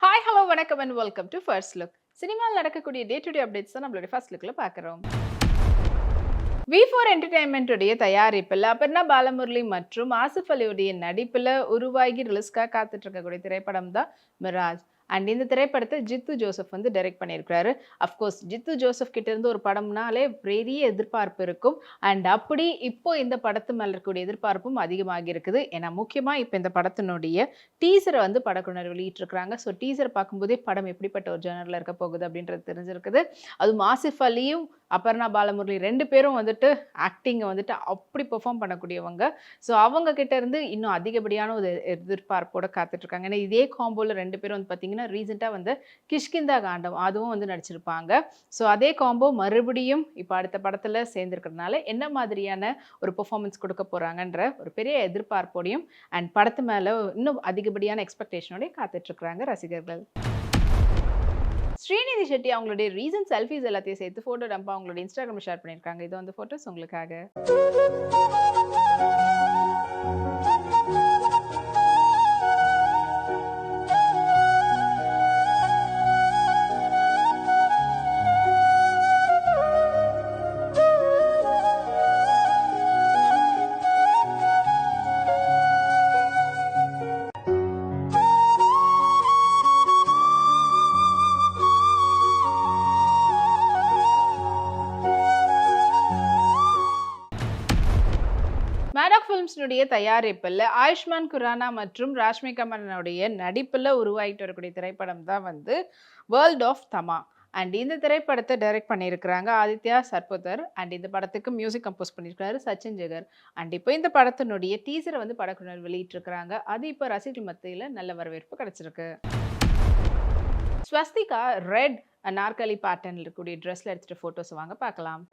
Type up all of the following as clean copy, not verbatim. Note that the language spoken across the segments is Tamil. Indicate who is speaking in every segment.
Speaker 1: ஹாய், ஹலோ, வணக்கம் and welcome to first look. சினிமாவில் நடக்கக்கூடிய டே டு டே அப்டேட்ஸ் தான் நம்மளுடைய ஃபர்ஸ்ட் லுக்ல பார்க்குறோம். வி4 என்டர்டெயின்மெண்ட் உடைய தயாரிப்பில் அபர்ணா பாலமுரளி மற்றும் ஆசிஃப் அலியுடைய நடிப்பில் உருவாகி ரிலீஸ்க்காக காத்துட்டு இருக்கக்கூடிய திரைப்படம் தான் மிராஜ். அண்ட் இந்த திரைப்படத்தை ஜித்து ஜோசப் வந்து டைரக்ட் பண்ணியிருக்கிறாரு. அஃப்கோர்ஸ் ஜித்து ஜோசப் கிட்ட இருந்து ஒரு படம்னாலே பெரிய எதிர்பார்ப்பு இருக்கும். அண்ட் அப்படி இப்போ இந்த படத்து மேல இருக்கக்கூடிய எதிர்பார்ப்பும் அதிகமாகி இருக்குது. ஏன்னா முக்கியமா இப்போ இந்த படத்தினுடைய டீசரை வந்து படக்குழுவினர் வெளியிட்டிருக்கிறாங்க. ஸோ டீசரை பார்க்கும்போதே படம் எப்படிப்பட்ட ஒரு ஜேனரில் இருக்க போகுது அப்படின்றது தெரிஞ்சிருக்குது. அதுவும் ஆசிஃப் அலியும் அபர்ணா பாலமுரளி 2 பேரும் வந்துட்டு ஆக்டிங்கை வந்துட்டு அப்படி பெர்ஃபார்ம் பண்ணக்கூடியவங்க. ஸோ அவங்க கிட்ட இருந்து இன்னும் அதிகப்படியான ஒரு எதிர்பார்ப்போட காத்துட்ருக்காங்க. ஏன்னா இதே காம்போல 2 பேரும் வந்து பார்த்தீங்கன்னா ரீசெண்டாக வந்து கிஷ்கிந்தா காண்டம் அதுவும் வந்து நடிச்சிருப்பாங்க. ஸோ அதே காம்போ மறுபடியும் இப்போ அடுத்த படத்தில் சேர்ந்துருக்கிறதுனால என்ன மாதிரியான ஒரு பெர்ஃபார்மன்ஸ் கொடுக்க போகிறாங்கன்ற ஒரு பெரிய எதிர்பார்ப்போடையும் அண்ட் படத்து மேலே இன்னும் அதிகப்படியான எக்ஸ்பெக்டேஷனோடய காத்துட்ருக்குறாங்க ரசிகர்கள். ஸ்ரீநிதி ஷெட்டி அவங்களுடைய ரீசன்ட் செல்ஃபீஸ் எல்லாத்தையும் சேர்த்து ஃபோட்டோ டம்பா அவங்களுடைய இன்ஸ்டாகிராமில் ஷேர் பண்ணியிருக்காங்க. இது வந்து ஃபோட்டோஸ் உங்களுக்காக. மேடாக் ஃபிலிம்ஸ்னுடைய தயாரிப்பில் ஆயுஷ்மான் குரானா மற்றும் ராஷ்மிகா மன்னனுடைய நடிப்பில் உருவாகிட்டு வரக்கூடிய திரைப்படம் தான் வந்து வேர்ல்ட் ஆஃப் தமா. அண்ட் இந்த திரைப்படத்தை டைரக்ட் பண்ணியிருக்கிறாங்க ஆதித்யா சர்போதர். அண்ட் இந்த படத்துக்கு மியூசிக் கம்போஸ் பண்ணியிருக்காரு சச்சின் ஜெகர். அண்ட் இப்போ இந்த படத்தினுடைய டீசரை வந்து படக்குழுவினர் வெளியிட்டிருக்கிறாங்க. அது இப்போ ரசிகர்கள் மத்தியில் நல்ல வரவேற்பு கிடைச்சிருக்கு. ஸ்வஸ்திகா ரெட் நாற்காலி பேட்டர்னில் இருக்கக்கூடிய ட்ரெஸ்ல எடுத்துகிட்டு ஃபோட்டோஸ் வாங்க பார்க்கலாம்.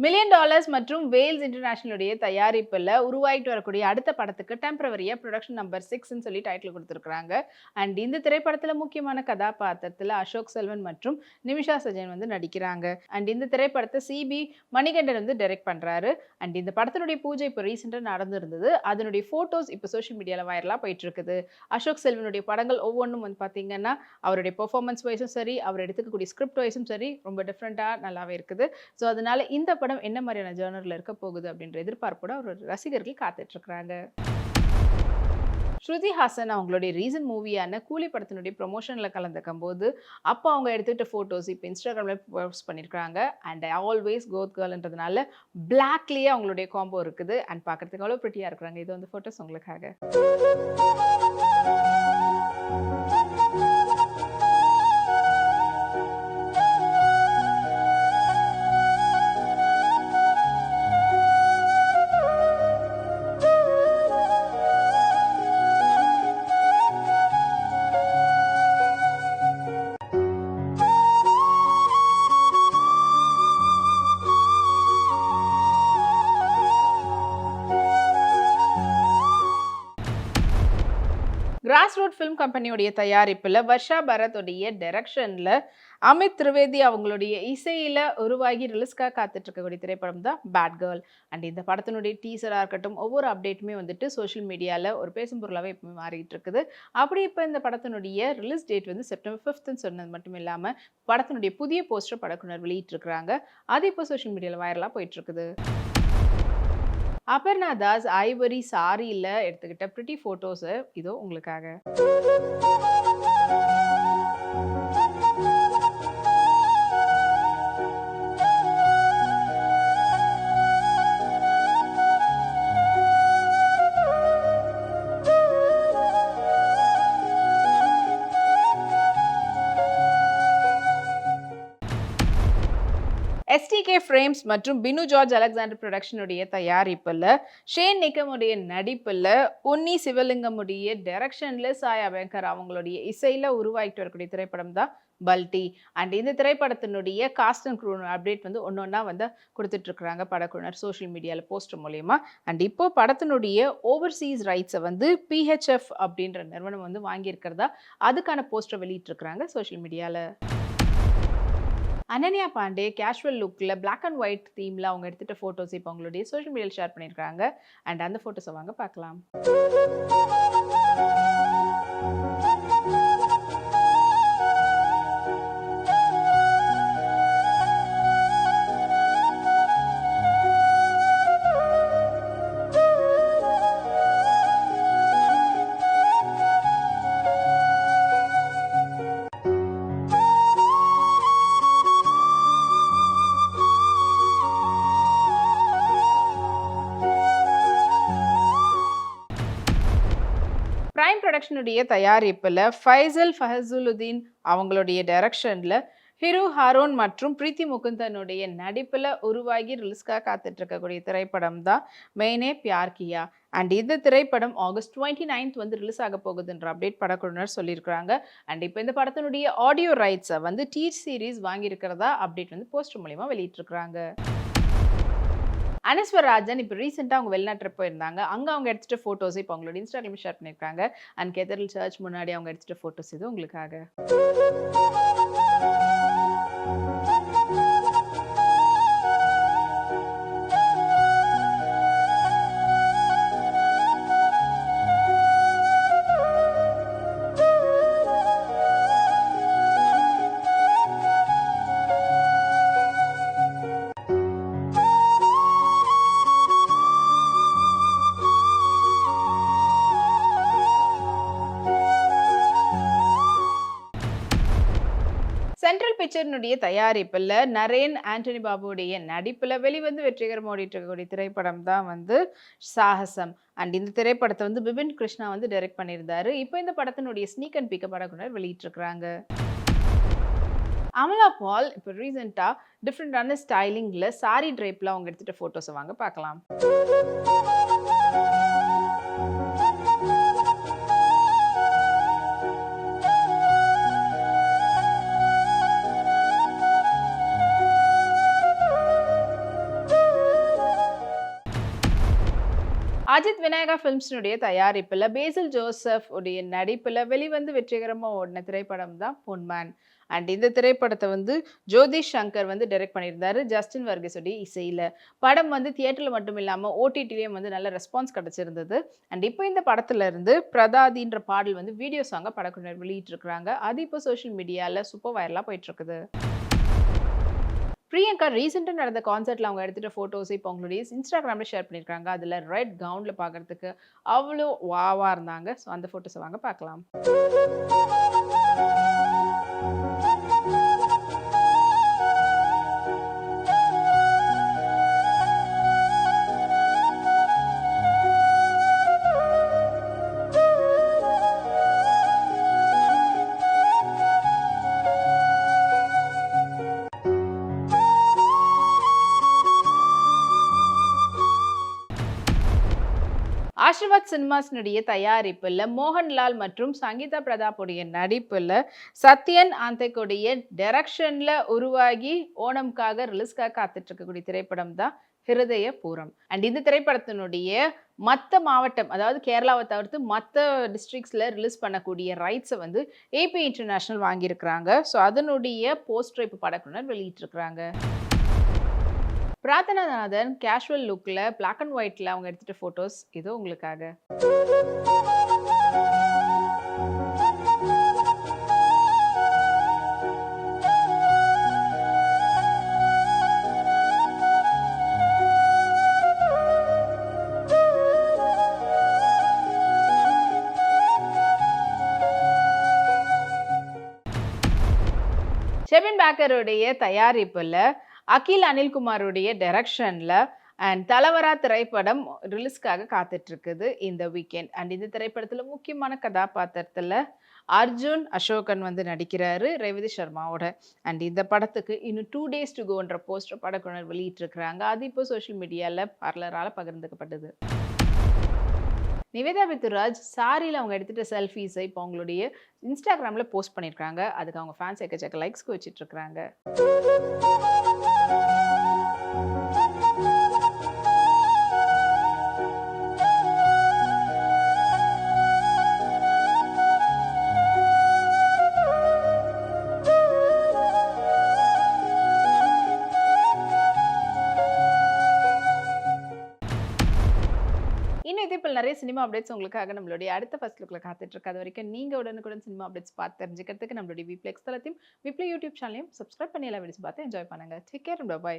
Speaker 1: $1,000,000 மற்றும் வேல்ஸ் இன்டர்நேஷனலுடைய தயாரிப்பில் உருவாகிட்டு வரக்கூடிய அடுத்த படத்துக்கு டெம்பரவரியாக ப்ரொடக்ஷன் நம்பர் 6ன்னு சொல்லி டைட்டில் கொடுத்துருக்குறாங்க. அண்ட் இந்த திரைப்படத்தில் முக்கியமான கதாபாத்திரத்தில் அசோக் செல்வன் மற்றும் நிமிஷா சஜன் வந்து நடிக்கிறாங்க. அண்ட் இந்த திரைப்படத்தை சிபி மணிகண்டன் வந்து டைரக்ட் பண்ணுறாரு. அண்ட் இந்த படத்தினுடைய பூஜை இப்போ ரீசெண்டாக நடந்திருந்தது. அதனுடைய ஃபோட்டோஸ் இப்போ சோஷியல் மீடியாவில் வைரலாக போயிட்டு இருக்குது. அசோக் செல்வனுடைய படங்கள் ஒவ்வொன்றும் வந்து பார்த்தீங்கன்னா அவருடைய பெர்ஃபார்மன்ஸ் வைஸும் சரி, அவர் எடுத்துக்கக்கூடிய ஸ்கிரிப்ட் வைஸும் சரி ரொம்ப டிஃப்ரெண்ட்டாக நல்லாவே இருக்குது. ஸோ அதனால இந்த படம் என்ன மாதிரியான ஜேர்னல்ல இருக்க போகுது அப்படின்ற எதிர்பார்ப்போட ஒரு ரசிகர்கள் காத்துட்டு இருக்காங்க. ஸ்ருதி ஹாசன் அவங்களுடைய ரீசன்ட் மூவியான கூலி படத்தினுடைய ப்ரொமோஷன்ல கலந்துக்கும் போது அப்போ அவங்க எடுத்துக்கிட்ட ஃபோட்டோஸ் இப்போ இன்ஸ்டாகிராம்ல போஸ்ட் பண்ணியிருக்காங்க. அண்ட் ஆல்வேஸ் கோத் கேர்ள்ன்றதுனால பிளாக்லேயே அவங்களுடைய காம்போ இருக்குது. அண்ட் பார்க்கறதுக்கு அவ்வளோ ப்ரிட்டியாக இருக்கிறாங்க. இது வந்து ஃபோட்டோஸ் உங்களுக்காக. கிராஸ் ரூட் ஃபிலிம் கம்பெனியுடைய தயாரிப்பில் வர்ஷா பரத்துடைய டைரக்ஷனில் அமித் திரிவேதி அவங்களுடைய இசையில் உருவாகி ரிலீஸ்க்காக காத்துட்டு இருக்கக்கூடிய திரைப்படம் தான் பேட் கேர்ள். அண்ட் இந்த படத்தினுடைய டீசராக இருக்கட்டும் ஒவ்வொரு அப்டேட்டுமே வந்துட்டு சோஷியல் மீடியாவில் ஒரு பேசும் பொருளாகவே இப்போ மாறிட்டு இருக்குது. அப்படி இப்போ இந்த படத்தினுடைய ரிலீஸ் டேட் வந்து செப்டம்பர் 5ன்னு சொன்னது மட்டும் இல்லாமல் படத்தினுடைய புதிய போஸ்டர் படக்குழுவினர் வெளியிட்டிருக்கிறாங்க. அது இப்போ சோஷியல் மீடியாவில் வைரலாக போயிட்டு இருக்குது. அபர்ணா தாஸ் ஐவரி சாரியில் எடுத்துக்கிட்ட பிரிட்டி ஃபோட்டோஸு இதோ உங்களுக்காக. எஸ்டி டிடிகே ஃப்ரேம்ஸ் மற்றும் பினு ஜார்ஜ் அலெக்சாண்டர் ப்ரொடக்ஷனுடைய தயாரிப்புல ஷேன் நிக்கமுடைய நடிப்புல உன்னி சிவலிங்கமுடைய டைரக்ஷன்ல சாய் அபேங்கர் அவங்களுடைய இசையில உருவாகிட்டு வரக்கூடிய திரைப்படம் தான் பல்டி. அண்ட் இந்த திரைப்படத்தினுடைய காஸ்ட் அண்ட் க்ரூ அப்டேட் வந்து ஒன்னொன்னா வந்து கொடுத்துட்டு இருக்கிறாங்க படக்குழுவினர் சோஷியல் மீடியாவில் போஸ்டர் மூலியமா. அண்ட் இப்போ படத்தினுடைய ஓவர்சீஸ் ரைட்ஸை வந்து PHF அப்படின்ற நிறுவனம் வந்து வாங்கியிருக்கிறதா அதுக்கான போஸ்டர் வெளியிட்டு இருக்கிறாங்க சோஷியல் மீடியாவில். அனன்யா பாண்டே கேஷுவல் லுக்கில் பிளாக் அண்ட் ஒயிட் தீமில் அவங்க எடுத்துகிட்ட ஃபோட்டோஸ் இப்போ அவங்களுடைய சோஷியல் மீடியாவில் ஷேர் பண்ணியிருக்காங்க. அண்ட் அந்த ஃபோட்டோஸை வாங்க பார்க்கலாம். பிரைம் ப்ரொடக்ஷனுடைய தயாரிப்பில் ஃபைசல் ஃபஹசுலுதீன் அவங்களுடைய டைரக்ஷனில் ஹிரு ஹாரோன் மற்றும் பிரீத்தி முகுந்தனுடைய நடிப்பில் உருவாகி ரிலீஸ்க்காக காத்துட்டு இருக்கக்கூடிய திரைப்படம் தான் மெய்னே பியார் கியா. அண்ட் இந்த திரைப்படம் ஆகஸ்ட் 29 வந்து ரிலீஸ் ஆக போகுதுன்ற அப்டேட் படக்குழுவினர் சொல்லியிருக்கிறாங்க. அண்ட் இப்போ இந்த படத்தினுடைய ஆடியோ ரைட்ஸை வந்து சீரிஸ் வாங்கியிருக்கிறதா அப்டேட் வந்து போஸ்டர் மூலியமா வெளியிட்டிருக்கிறாங்க. அனஸ்வர் ராஜன் இப்போ ரீசெண்டாக அவங்க வெளிநாட்டு போயிருந்தாங்க. அங்கே அவங்க எடுத்துகிட்ட ஃபோட்டோஸ் இப்போ அவங்களோட இன்ஸ்டாகிராம் ஷேர் பண்ணியிருக்காங்க. அண்ட் கேத்தரில் சர்ச் முன்னாடி அவங்க எடுத்துகிட்ட ஃபோட்டோஸ் இது உங்களுக்காக. சென்ட்ரல் பிக்சர்னுடைய தயாரிப்பில் நரேன் ஆண்டனி பாபுடைய நடிப்பில் வெளிவந்து வெற்றிகரமாக ஓடிட்டு இருக்கக்கூடிய திரைப்படம் தான் வந்து சாகசம். அண்ட் இந்த திரைப்படத்தை வந்து பிபின் கிருஷ்ணா வந்து டைரக்ட் பண்ணியிருந்தாரு. இப்போ இந்த படத்தினுடைய ஸ்னீக் அண்ட் பிக்க படக்குனர் வெளியிட்டிருக்கிறாங்க. அமலா பால் இப்போ ரீசெண்டாக டிஃப்ரெண்டான ஸ்டைலிங்கில் சாரி ட்ரைப்பில் அவங்க எடுத்துகிட்ட ஃபோட்டோஸை வாங்க பார்க்கலாம். அஜித் விநாயகா ஃபிலிம்ஸினுடைய தயாரிப்பில் பேசில் ஜோசப் உடைய நடிப்பில் வெளிவந்து வெற்றிகரமாக ஓடின திரைப்படம் தான் பொன்மேன். அண்ட் இந்த திரைப்படத்தை வந்து ஜோதிஷ் சங்கர் வந்து டைரக்ட் பண்ணியிருந்தாரு ஜஸ்டின் வர்கீஸுடைய இசையில். படம் வந்து தியேட்டரில் மட்டும் இல்லாமல் OTTலையும் வந்து நல்ல ரெஸ்பான்ஸ் கிடச்சிருந்தது. அண்ட் இப்போ இந்த படத்துல இருந்து பிரதாதின்ற பாடல் வந்து வீடியோ சாங்கை படக்குழுவினர் வெளியிட்டிருக்கிறாங்க. அது இப்போ சோஷியல் மீடியாவில் சூப்பர் வைரலாக போயிட்டுருக்குது. பிரியங்கா ரீசெண்டாக நடந்த கான்சர்ட்டில் அவங்க எடுத்துகிட்ட ஃபோட்டோஸ் இப்போ அவங்களுடைய இன்ஸ்டாகிராமில் ஷேர் பண்ணியிருக்காங்க. அதில் ரெட் கவுனில் பார்க்குறதுக்கு அவ்வளோ வாவாக இருந்தாங்க. ஸோ அந்த ஃபோட்டோஸை வாங்க பார்க்கலாம். ஆஷிர்வாத் சினிமாஸ்னுடைய தயாரிப்பில் மோகன்லால் மற்றும் சங்கீதா பிரதாப்புடைய நடிப்பில் சத்யன் ஆந்தைக்குடைய டைரக்ஷனில் உருவாகி ஓணம்காக ரிலீஸ்க்காக காத்துட்டு இருக்கக்கூடிய திரைப்படம் தான் ஹிருதய பூரம். அண்ட் இந்த திரைப்படத்தினுடைய மற்ற மாவட்டம் அதாவது கேரளாவை தவிர்த்து மற்ற டிஸ்ட்ரிக்ஸில் ரிலீஸ் பண்ணக்கூடிய ரைட்ஸை வந்து AP இன்டர்நேஷ்னல் வாங்கியிருக்கிறாங்க. ஸோ அதனுடைய போஸ்டர் இப்போ படக்குழுவினர் வெளியிட்டிருக்கிறாங்க. பிரார்த்தனாநாதன் கேஷுவல் லுக்கில் பிளாக் அண்ட் ஒயிட்டில் அவங்க எடுத்துகிட்ட ஃபோட்டோஸ் இது உங்களுக்காக. ஷெபின் பேக்கருடைய தயாரிப்பில் அகில் அனில்குமாருடைய டைரக்ஷனில் அண்ட் தலவரா திரைப்படம் ரிலீஸ்க்காக காத்துட்டு இருக்குது இந்த வீக்கெண்ட். அண்ட் இந்த திரைப்படத்துல முக்கியமான கதாபாத்திரத்துல அர்ஜுன் அசோகன் வந்து நடிக்கிறாரு ரேவதி சர்மாவோட. அண்ட் இந்த படத்துக்கு இன்னும் 2 டேஸ் டு கோன்ற போஸ்டர் படக்குழுவினர் வெளியிட்டிருக்கிறாங்க. அது இப்போ சோஷியல் மீடியால பலரால பகிர்ந்துக்கப்பட்டது. நிவேதா வித்துராஜ் சாரியில் அவங்க எடுத்துகிட்ட செல்ஃபீஸை இப்போ அவங்களுடைய இன்ஸ்டாகிராமில் போஸ்ட் பண்ணியிருக்காங்க. அதுக்கு அவங்க ஃபேன்ஸ் எக்கச்சக்க லைக்ஸ்க்கு வச்சுட்டு இருக்காங்க. இன்னும் இதே போல் நிறைய சினிமா அப்டேட்ஸ் உங்களுக்காக நம்மளுடைய அடுத்த ஃபர்ஸ்ட் லுக்ல காத்துட்டு இருக்கு. அது வரைக்கும் நீங்க உடனுக்குடன் சினிமா அப்டேட்ஸ் பார்த்து தெரிஞ்சுக்கிறதுக்கு நம்மளுடைய விப்ளெக்ஸ் தளத்தையும் விப்ளே யூடியூப் சேனலையும் சப்ஸ்கிரைப் பண்ணி எல்லா வீடியோஸ் பார்த்து என்ஜாய் பண்ணுங்க. Take care and by.